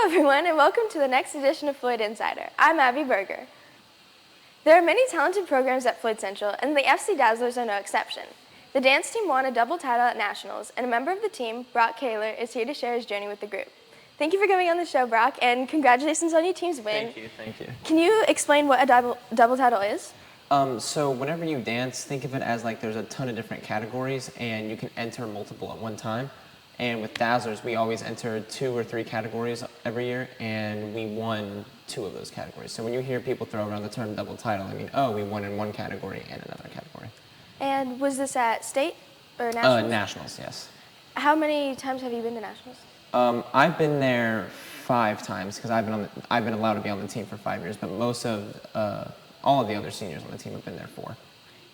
everyone, and welcome to the next edition of Floyd Insider. I'm Abby Berger. There are many talented programs at Floyd Central, and the FC Dazzlers are no exception. The dance team won a double title at Nationals, and a member of the team, Brock Kaler, is here to share his journey with the group. Thank you for coming on the show, Brock, and congratulations on your team's win. Thank you. Can you explain what a double title is? So whenever you dance, think of it as like there's a ton of different categories, and you can enter multiple at one time. And with Dazzlers, we always enter 2 or 3 categories every year, and we won 2 of those categories. So when you hear people throw around the term double title, I mean, oh, we won in one category and another category. And was this at state or nationals? Nationals, yes. How many times have you been to nationals? I've been there 5 times because I've been allowed to be on the team for 5 years, but most of all of the other seniors on the team have been there 4.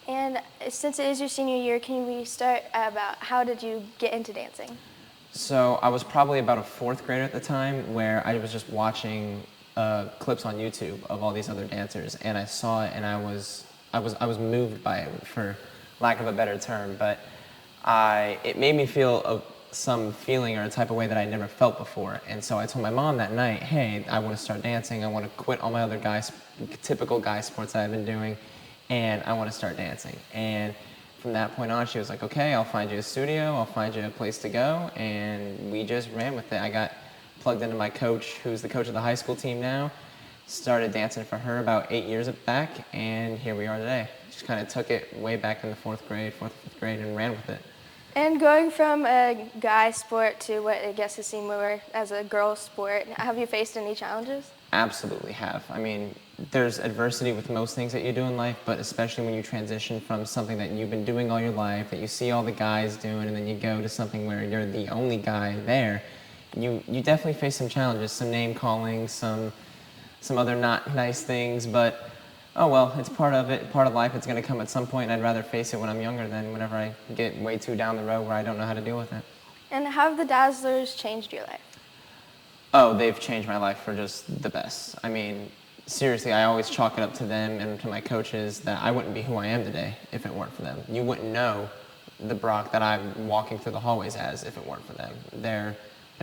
And since it is your senior year, can we start about how did you get into dancing? So I was probably about a 4th grader at the time, where I was just watching clips on YouTube of all these other dancers, and I saw it, and I was moved by it, for lack of a better term. But it made me feel some feeling or a type of way that I never felt before. And so I told my mom that night, hey, I want to start dancing. I want to quit all my other typical guy sports that I've been doing, and I want to start dancing. And from that point on, she was like, okay, I'll find you a studio, I'll find you a place to go, and we just ran with it. I got plugged into my coach, who's the coach of the high school team now, started dancing for her about 8 years back, and here we are today. Just kind of took it way back in the 4th grade, 5th grade, and ran with it. And going from a guy sport to what I guess is seen more as a girl sport, have you faced any challenges? Absolutely have. I mean, there's adversity with most things that you do in life, but especially when you transition from something that you've been doing all your life, that you see all the guys doing, and then you go to something where you're the only guy there, you definitely face some challenges, some name calling, some other not nice things, but oh well, it's part of it, part of life. It's going to come at some point, and I'd rather face it when I'm younger than whenever I get way too down the road where I don't know how to deal with it. And how have the Dazzlers changed your life? Oh, they've changed my life for just the best. I mean, seriously, I always chalk it up to them and to my coaches that I wouldn't be who I am today if it weren't for them. You wouldn't know the Brock that I'm walking through the hallways as if it weren't for them. Their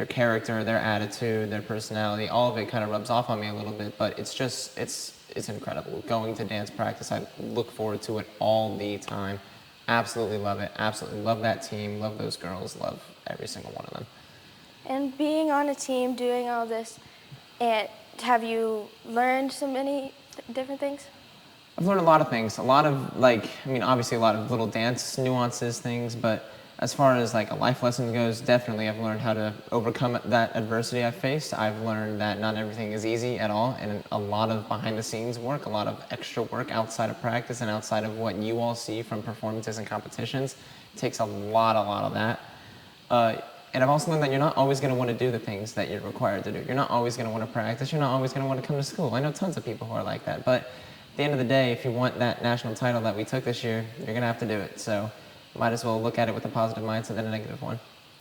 character, their attitude, their personality, all of it kind of rubs off on me a little bit, but it's incredible. Going to dance practice, I look forward to it all the time. Absolutely love it. Absolutely love that team, love those girls, love every single one of them. And being on a team, doing all this, and have you learned so many different things? I've learned a lot of things. Obviously a lot of little dance nuances, things, but as far as like a life lesson goes, definitely I've learned how to overcome that adversity I've faced. I've learned that not everything is easy at all, and a lot of behind the scenes work, a lot of extra work outside of practice and outside of what you all see from performances and competitions. It takes a lot of that. And I've also learned that you're not always going to want to do the things that you're required to do. You're not always going to want to practice. You're not always going to want to come to school. I know tons of people who are like that. But at the end of the day, if you want that national title that we took this year, you're going to have to do it. So might as well look at it with a positive mindset than a negative one.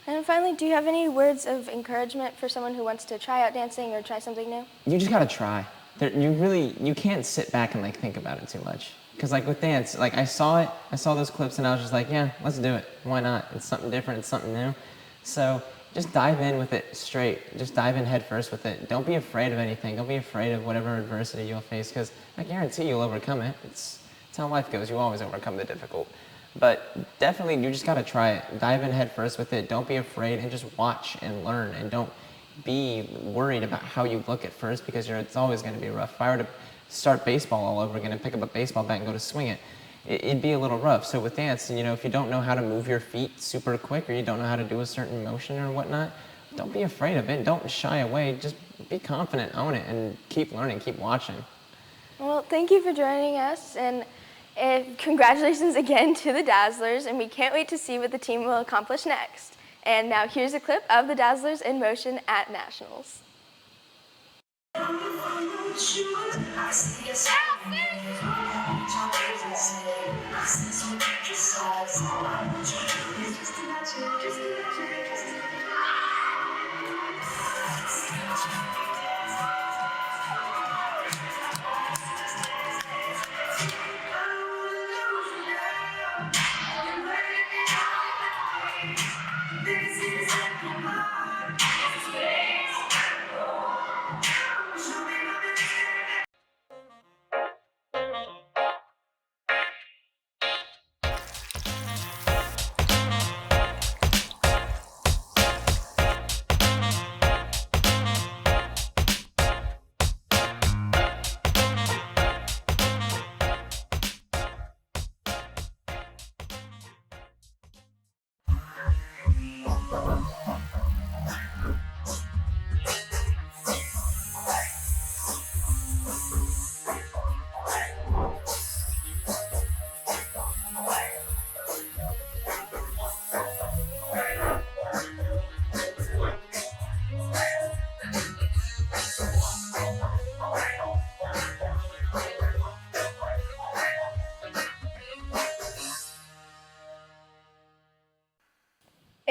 And finally, do you have any words of encouragement for someone who wants to try out dancing or try something new? You just got to try. You can't sit back and like think about it too much. Because like with dance, like I saw those clips and I was just like, yeah, let's do it. Why not? It's something different. It's something new. So just dive in with it straight. Just dive in head first with it. Don't be afraid of anything. Don't be afraid of whatever adversity you'll face, because I guarantee you'll overcome it. It's how life goes. You always overcome the difficult. But definitely, you just got to try it. Dive in head first with it. Don't be afraid, and just watch and learn. And don't be worried about how you look at first, because it's always going to be rough. If I were to start baseball all over again and pick up a baseball bat and go to swing it, it'd be a little rough. So with dance, if you don't know how to move your feet super quick, or you don't know how to do a certain motion or whatnot, don't be afraid of it. Don't shy away. Just be confident, own it, and keep learning, keep watching. Well, thank you for joining us, and congratulations again to the Dazzlers, and we can't wait to see what the team will accomplish next. And now here's a clip of the Dazzlers in motion at Nationals.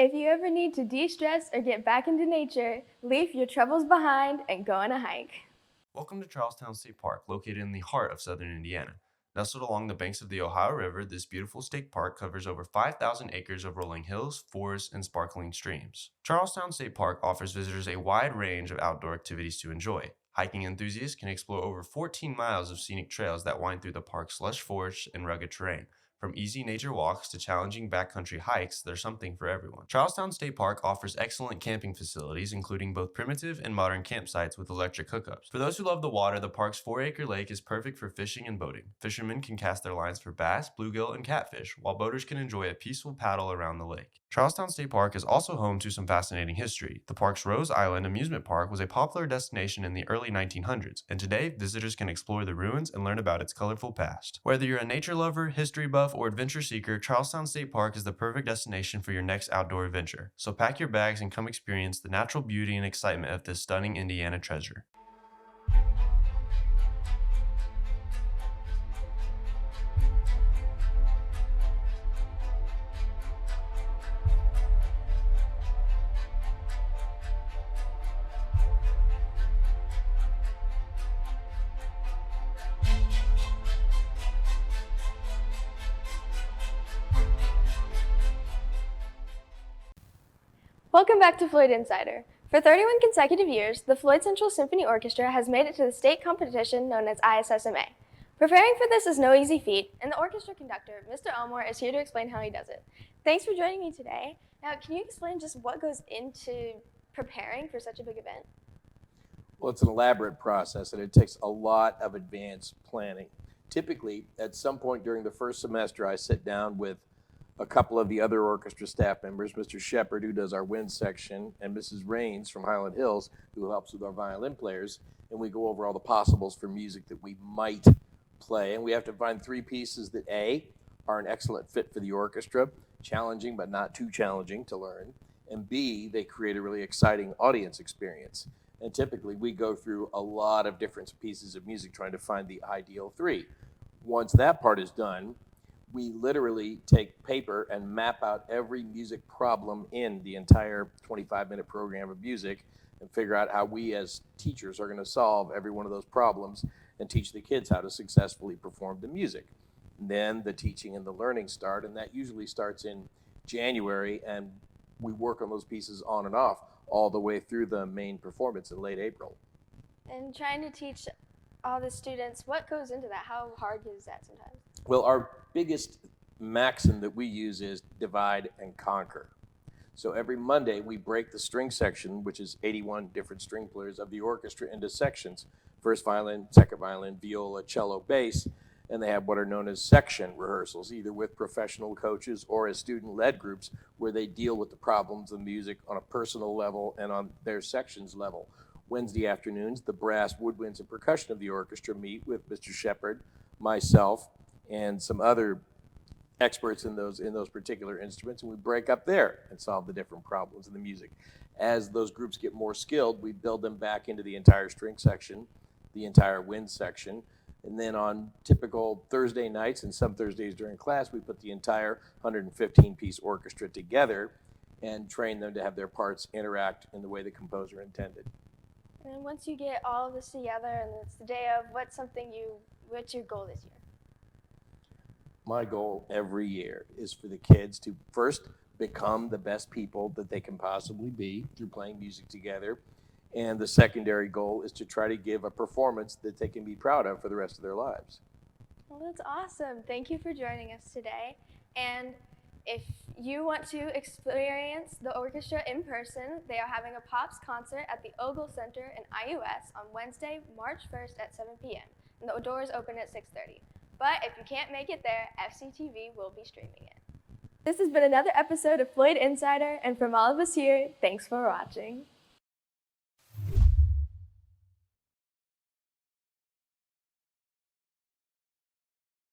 If you ever need to de-stress or get back into nature, leave your troubles behind and go on a hike. Welcome to Charlestown State Park, located in the heart of southern Indiana. Nestled along the banks of the Ohio River, this beautiful state park covers over 5,000 acres of rolling hills, forests, and sparkling streams. Charlestown State Park offers visitors a wide range of outdoor activities to enjoy. Hiking enthusiasts can explore over 14 miles of scenic trails that wind through the park's lush forests and rugged terrain. From easy nature walks to challenging backcountry hikes, there's something for everyone. Charlestown State Park offers excellent camping facilities, including both primitive and modern campsites with electric hookups. For those who love the water, the park's 4-acre lake is perfect for fishing and boating. Fishermen can cast their lines for bass, bluegill, and catfish, while boaters can enjoy a peaceful paddle around the lake. Charlestown State Park is also home to some fascinating history. The park's Rose Island amusement park was a popular destination in the early 1900s, and today visitors can explore the ruins and learn about its colorful past. Whether you're a nature lover, history buff, or adventure seeker, Charlestown State Park is the perfect destination for your next outdoor adventure. So pack your bags and come experience the natural beauty and excitement of this stunning Indiana treasure. Welcome back to Floyd Insider. For 31 consecutive years, the Floyd Central Symphony Orchestra has made it to the state competition known as ISSMA. Preparing for this is no easy feat, and the orchestra conductor, Mr. Elmore, is here to explain how he does it. Thanks for joining me today. Now, can you explain just what goes into preparing for such a big event? Well, it's an elaborate process, and it takes a lot of advanced planning. Typically, at some point during the first semester, I sit down with a couple of the other orchestra staff members, Mr. Shepard, who does our wind section, and Mrs. Rains from Highland Hills, who helps with our violin players, and we go over all the possibles for music that we might play. And we have to find 3 pieces that A, are an excellent fit for the orchestra, challenging but not too challenging to learn, and B, they create a really exciting audience experience. And typically we go through a lot of different pieces of music trying to find the ideal 3. Once that part is done, we literally take paper and map out every music problem in the entire 25-minute program of music and figure out how we as teachers are going to solve every one of those problems and teach the kids how to successfully perform the music. And then the teaching and the learning start, and that usually starts in January, and we work on those pieces on and off all the way through the main performance in late April. And trying to teach all the students, what goes into that? How hard is that sometimes? Well, our biggest maxim that we use is divide and conquer. So every Monday we break the string section, which is 81 different string players of the orchestra, into sections. First violin, second violin, viola, cello, bass, and they have what are known as section rehearsals, either with professional coaches or as student-led groups where they deal with the problems of music on a personal level and on their sections level. Wednesday afternoons, the brass, woodwinds, and percussion of the orchestra meet with Mr. Shepard, myself, and some other experts in those particular instruments, and we break up there and solve the different problems in the music. As those groups get more skilled, we build them back into the entire string section, the entire wind section, and then on typical Thursday nights and some Thursdays during class, we put the entire 115-piece orchestra together and train them to have their parts interact in the way the composer intended. And once you get all of this together and it's the day of, what's your goal this year? My goal every year is for the kids to first become the best people that they can possibly be through playing music together. And the secondary goal is to try to give a performance that they can be proud of for the rest of their lives. Well, that's awesome. Thank you for joining us today. And if you want to experience the orchestra in person, they are having a Pops concert at the Ogle Center in IUS on Wednesday, March 1st at 7 p.m. And the doors open at 6:30. But if you can't make it there, FCTV will be streaming it. This has been another episode of Floyd Insider, and from all of us here, thanks for watching.